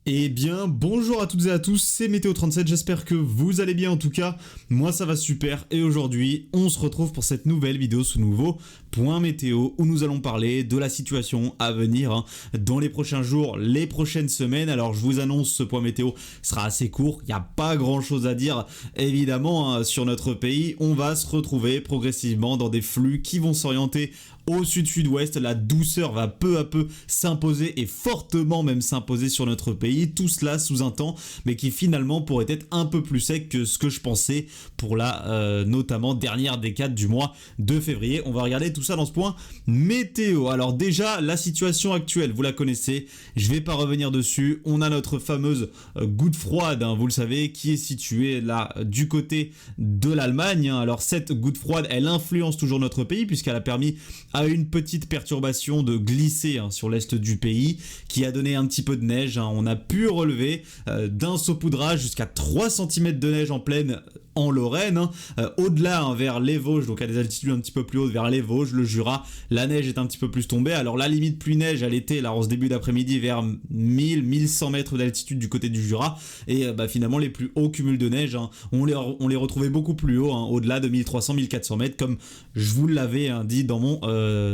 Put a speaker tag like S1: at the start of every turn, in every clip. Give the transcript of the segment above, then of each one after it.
S1: Eh bien, bonjour à toutes et à tous, c'est Météo37, j'espère que vous allez bien en tout cas, moi ça va super et aujourd'hui on se retrouve pour cette nouvelle vidéo, ce nouveau point météo où nous allons parler de la situation à venir dans les prochains jours, les prochaines semaines. Alors je vous annonce, ce point météo sera assez court, il n'y a pas grand chose à dire évidemment sur notre pays. On va se retrouver progressivement dans des flux qui vont s'orienter au sud-sud-ouest. La douceur va peu à peu s'imposer et fortement même s'imposer sur notre pays. Tout cela sous un temps, mais qui finalement pourrait être un peu plus sec que ce que je pensais pour la notamment dernière décade du mois de février. On va regarder tout ça dans ce point météo. Alors déjà, la situation actuelle, vous la connaissez, je vais pas revenir dessus. On a notre fameuse goutte froide, vous le savez, qui est située là du côté de l'Allemagne. Alors cette goutte froide, elle influence toujours notre pays puisqu'elle a permis à une petite perturbation de glisser sur l'est du pays, qui a donné un petit peu de neige. On a pu relever d'un saupoudrage jusqu'à 3 cm de neige en pleine en Lorraine, au-delà vers les Vosges, donc à des altitudes un petit peu plus hautes vers les Vosges, le Jura, la neige est un petit peu plus tombée. Alors la limite pluie-neige, elle était là en ce début d'après-midi vers 1000-1100 mètres d'altitude du côté du Jura, et finalement les plus hauts cumuls de neige, on les retrouvait beaucoup plus haut, au-delà de 1300-1400 mètres, comme je vous l'avais dit dans mon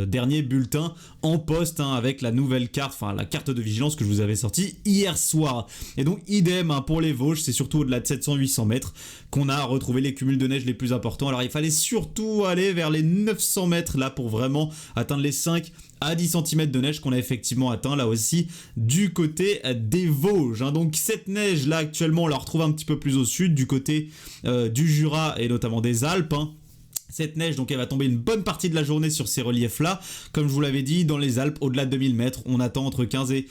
S1: dernier bulletin en poste, avec la nouvelle carte, enfin la carte de vigilance que je vous avais sortie hier soir. Et donc idem pour les Vosges, c'est surtout au-delà de 700-800 mètres qu'on a retrouvé les cumuls de neige les plus importants. Alors il fallait surtout aller vers les 900 mètres là pour vraiment atteindre les 5 à 10 cm de neige qu'on a effectivement atteint là aussi du côté des Vosges. Donc cette neige là actuellement on la retrouve un petit peu plus au sud du côté du Jura et notamment des Alpes. Cette neige, donc, elle va tomber une bonne partie de la journée sur ces reliefs-là. Comme je vous l'avais dit, dans les Alpes, au-delà de 2000 mètres, on attend entre 15 et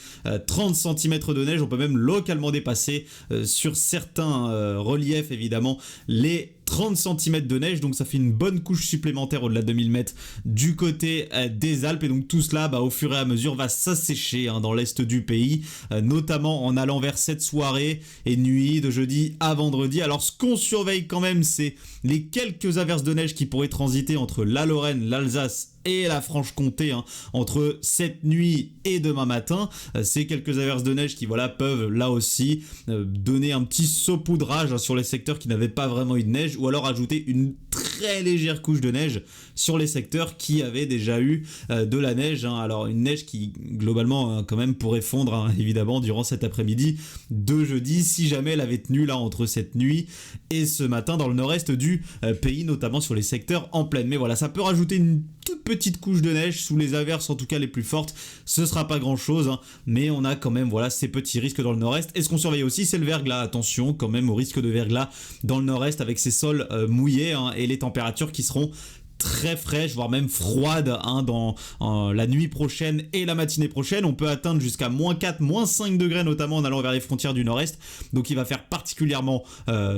S1: 30 cm de neige. On peut même localement dépasser sur certains reliefs, évidemment, les 30 cm de neige, donc ça fait une bonne couche supplémentaire au-delà de 2000 mètres du côté des Alpes, et donc tout cela au fur et à mesure va s'assécher dans l'est du pays, notamment en allant vers cette soirée et nuit de jeudi à vendredi. Alors ce qu'on surveille quand même, c'est les quelques averses de neige qui pourraient transiter entre la Lorraine, l'Alsace et la Franche-Comté entre cette nuit et demain matin. Ces quelques averses de neige qui peuvent là aussi donner un petit saupoudrage sur les secteurs qui n'avaient pas vraiment eu de neige, ou alors ajouter une très légère couche de neige sur les secteurs qui avaient déjà eu de la neige. Alors une neige qui globalement quand même pourrait fondre évidemment durant cet après-midi de jeudi, si jamais elle avait tenu là entre cette nuit et ce matin dans le nord-est du pays, notamment sur les secteurs en plaine. Mais voilà, ça peut rajouter une toute petite couche de neige sous les averses, en tout cas les plus fortes. Ce sera pas grand chose, mais on a quand même ces petits risques dans le nord-est. Et ce qu'on surveille aussi, c'est le verglas. Attention quand même au risque de verglas dans le nord-est avec ces sols mouillés et les températures qui seront très fraîche, voire même froide dans la nuit prochaine et la matinée prochaine. On peut atteindre jusqu'à -4, -5 degrés, notamment en allant vers les frontières du nord-est. Donc il va faire particulièrement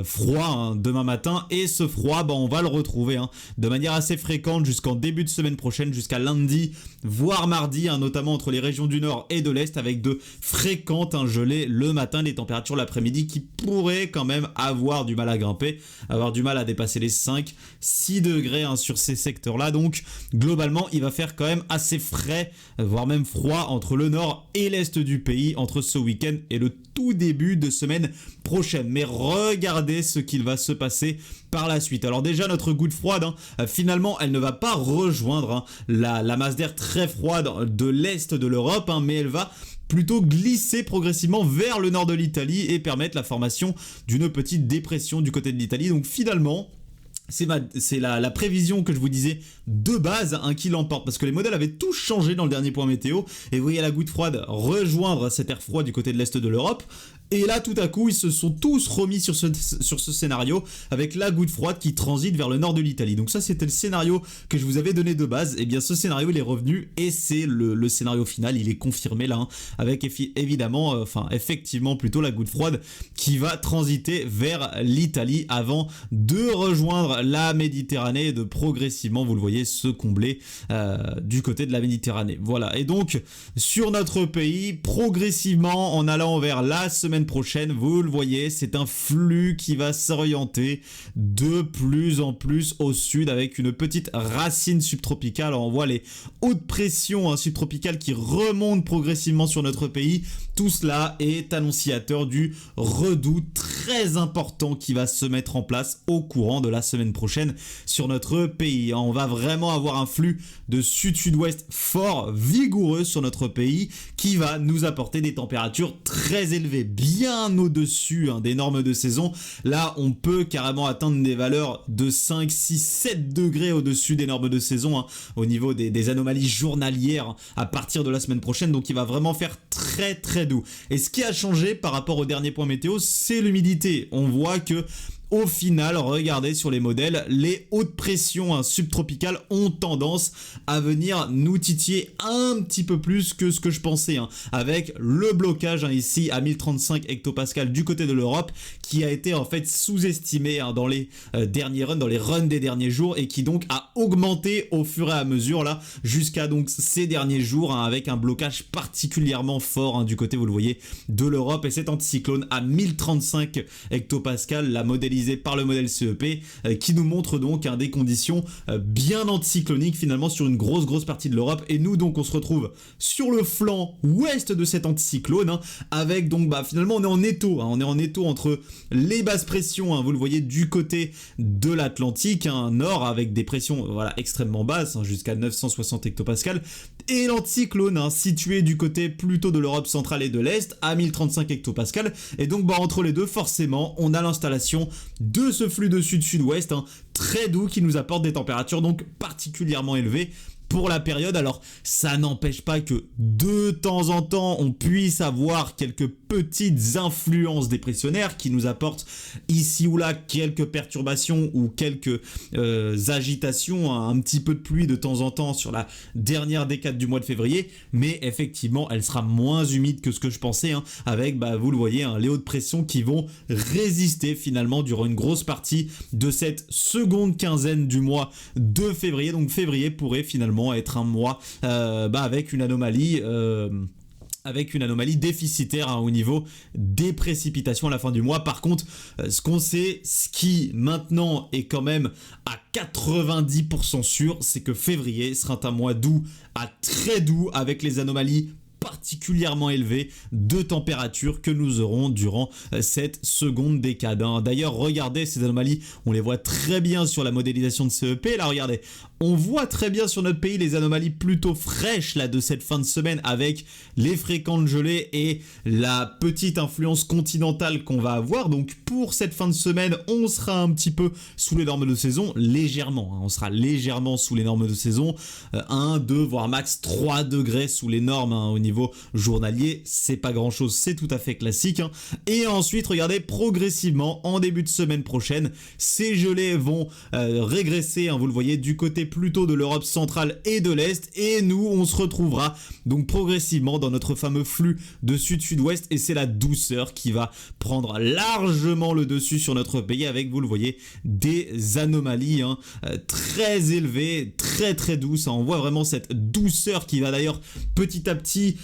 S1: froid demain matin, et ce froid, on va le retrouver de manière assez fréquente jusqu'en début de semaine prochaine, jusqu'à lundi, voire mardi, notamment entre les régions du nord et de l'est, avec de fréquentes gelées le matin, les températures l'après-midi qui pourraient quand même avoir du mal à grimper, avoir du mal à dépasser les 5-6 degrés sur ces secteurs-là. Donc globalement, il va faire quand même assez frais, voire même froid entre le nord et l'est du pays entre ce week-end et le tout début de semaine prochaine. Mais regardez ce qu'il va se passer par la suite. Alors déjà, notre goutte froide, finalement, elle ne va pas rejoindre la masse d'air très froide de l'est de l'Europe, mais elle va plutôt glisser progressivement vers le nord de l'Italie et permettre la formation d'une petite dépression du côté de l'Italie. Donc finalement, c'est la prévision que je vous disais de base qui l'emporte, parce que les modèles avaient tous changé dans le dernier point météo, et vous voyez la goutte froide rejoindre cet air froid du côté de l'est de l'Europe. Et là, tout à coup, ils se sont tous remis sur ce scénario avec la goutte froide qui transite vers le nord de l'Italie. Donc ça, c'était le scénario que je vous avais donné de base. Et bien, ce scénario, il est revenu, et c'est le scénario final. Il est confirmé là, avec évidemment, effectivement, plutôt la goutte froide qui va transiter vers l'Italie avant de rejoindre la Méditerranée et de progressivement, vous le voyez, se combler du côté de la Méditerranée. Voilà. Et donc, sur notre pays, progressivement, en allant vers la semaine semaine prochaine, vous le voyez, c'est un flux qui va s'orienter de plus en plus au sud avec une petite racine subtropicale. Alors on voit les hautes pressions subtropicales qui remontent progressivement sur notre pays. Tout cela est annonciateur du redout très important qui va se mettre en place au courant de la semaine prochaine sur notre pays. On va vraiment avoir un flux de sud-sud-ouest fort, vigoureux sur notre pays qui va nous apporter des températures très élevées, bien au-dessus des normes de saison. Là, on peut carrément atteindre des valeurs de 5, 6, 7 degrés au-dessus des normes de saison au niveau des anomalies journalières à partir de la semaine prochaine. Donc, il va vraiment faire très très doux. Et ce qui a changé par rapport au dernier point météo, c'est l'humidité. On voit que au final, regardez sur les modèles, les hautes pressions subtropicales ont tendance à venir nous titiller un petit peu plus que ce que je pensais, avec le blocage ici à 1035 hectopascales du côté de l'Europe qui a été en fait sous-estimé dans les derniers runs, dans les runs des derniers jours et qui donc a augmenté au fur et à mesure là jusqu'à donc ces derniers jours avec un blocage particulièrement fort du côté, vous le voyez, de l'Europe. Et cet anticyclone à 1035 hectopascales, la modélisation par le modèle CEP qui nous montre donc des conditions bien anticycloniques finalement sur une grosse partie de l'Europe. Et nous donc on se retrouve sur le flanc ouest de cet anticyclone avec donc finalement on est en étau, on est en étau entre les basses pressions, vous le voyez, du côté de l'Atlantique nord avec des pressions extrêmement basses jusqu'à 960 hectopascales et l'anticyclone situé du côté plutôt de l'Europe centrale et de l'Est à 1035 hectopascales. Et donc entre les deux forcément on a l'installation de ce flux de sud-sud-ouest très doux qui nous apporte des températures donc particulièrement élevées pour la période. Alors ça n'empêche pas que de temps en temps on puisse avoir quelques petites influences dépressionnaires qui nous apportent ici ou là quelques perturbations ou quelques agitations, un petit peu de pluie de temps en temps sur la dernière décade du mois de février, mais effectivement elle sera moins humide que ce que je pensais avec vous le voyez les hautes pressions qui vont résister finalement durant une grosse partie de cette seconde quinzaine du mois de février. Donc février pourrait finalement être un mois avec une anomalie déficitaire au niveau des précipitations à la fin du mois. Par contre, ce qu'on sait, ce qui maintenant est quand même à 90% sûr, c'est que février sera un mois doux à très doux avec les anomalies particulièrement élevées de température que nous aurons durant cette seconde décade. D'ailleurs, regardez ces anomalies, on les voit très bien sur la modélisation de CEP. Là, regardez, on voit très bien sur notre pays les anomalies plutôt fraîches là de cette fin de semaine avec les fréquentes gelées et la petite influence continentale qu'on va avoir. Donc pour cette fin de semaine, on sera un petit peu sous les normes de saison, légèrement. On sera légèrement sous les normes de saison, 1, 2, voire max 3 degrés sous les normes au niveau journalier. C'est pas grand chose, c'est tout à fait classique. Et ensuite, regardez, progressivement, en début de semaine prochaine, ces gelées vont régresser, vous le voyez, du côté plutôt de l'Europe centrale et de l'Est, et nous on se retrouvera donc progressivement dans notre fameux flux de sud-sud-ouest, et c'est la douceur qui va prendre largement le dessus sur notre pays avec, vous le voyez, des anomalies très élevées, très douces. On voit vraiment cette douceur qui va d'ailleurs petit à petit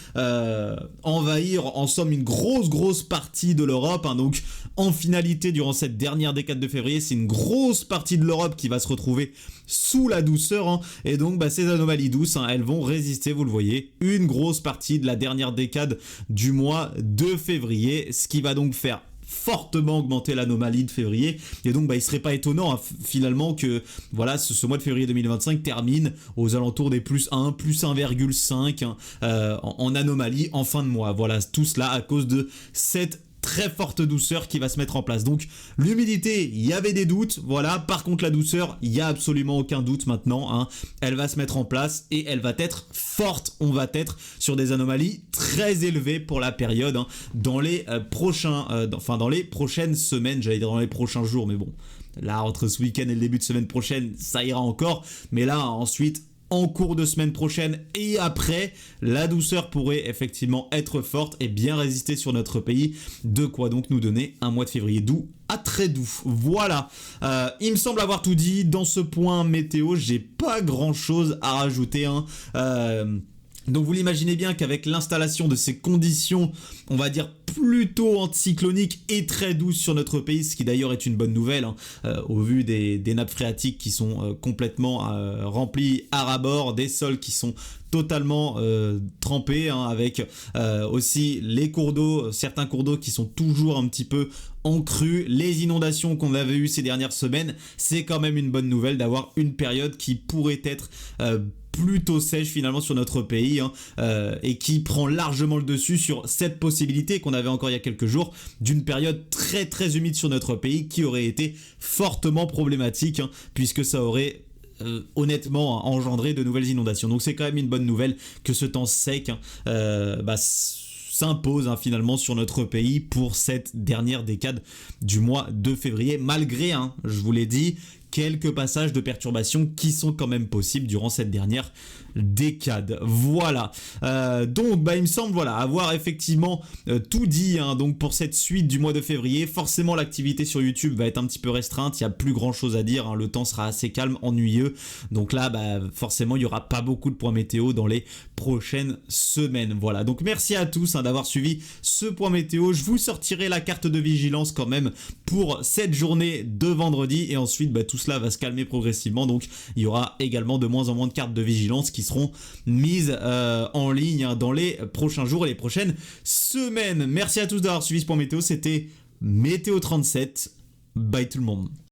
S1: envahir en somme une grosse partie de l'Europe, donc en finalité durant cette dernière décade de février, c'est une grosse partie de l'Europe qui va se retrouver sous la douceur, et donc ces anomalies douces, elles vont résister, vous le voyez, une grosse partie de la dernière décade du mois de février, ce qui va donc faire fortement augmenter l'anomalie de février. Et donc il serait pas étonnant finalement que ce mois de février 2025 termine aux alentours des plus 1, plus 1,5 en anomalie en fin de mois. Voilà, tout cela à cause de cette très forte douceur qui va se mettre en place. Donc l'humidité, il y avait des doutes, par contre la douceur, il n'y a absolument aucun doute maintenant, elle va se mettre en place et elle va être forte. On va être sur des anomalies très élevées pour la période dans les dans les prochaines semaines, j'allais dire dans les prochains jours, mais bon, là entre ce week-end et le début de semaine prochaine, ça ira encore, mais là ensuite en cours de semaine prochaine et après, la douceur pourrait effectivement être forte et bien résister sur notre pays, de quoi donc nous donner un mois de février doux à très doux. Voilà, il me semble avoir tout dit dans ce point météo, j'ai pas grand chose à rajouter. Donc vous l'imaginez bien qu'avec l'installation de ces conditions, on va dire plutôt anticyclonique et très douce sur notre pays, ce qui d'ailleurs est une bonne nouvelle, hein, au vu des nappes phréatiques qui sont complètement remplies à ras-bord, des sols qui sont totalement trempés, hein, avec aussi les cours d'eau, certains cours d'eau qui sont toujours un petit peu en crue, les inondations qu'on avait eues ces dernières semaines. C'est quand même une bonne nouvelle d'avoir une période qui pourrait être plutôt sèche finalement sur notre pays, hein, et qui prend largement le dessus sur cette possibilité qu'on avait encore il y a quelques jours d'une période très très humide sur notre pays qui aurait été fortement problématique, hein, puisque ça aurait honnêtement engendré de nouvelles inondations. Donc c'est quand même une bonne nouvelle que ce temps sec, hein, s'impose, hein, finalement sur notre pays pour cette dernière décade du mois de février, malgré, hein, je vous l'ai dit, quelques passages de perturbations qui sont quand même possibles durant cette dernière décade. Voilà. Donc il me semble avoir effectivement tout dit, hein, donc pour cette suite du mois de février. Forcément l'activité sur YouTube va être un petit peu restreinte, il n'y a plus grand chose à dire, hein, le temps sera assez calme, ennuyeux. Donc là forcément il n'y aura pas beaucoup de points météo dans les prochaines semaines. Voilà, donc merci à tous, hein, d'avoir suivi ce point météo. Je vous sortirai la carte de vigilance quand même pour cette journée de vendredi et ensuite tout cela va se calmer progressivement, donc il y aura également de moins en moins de cartes de vigilance qui seront mises en ligne, hein, dans les prochains jours et les prochaines semaines. Merci à tous d'avoir suivi ce point météo, c'était Météo 37, bye tout le monde.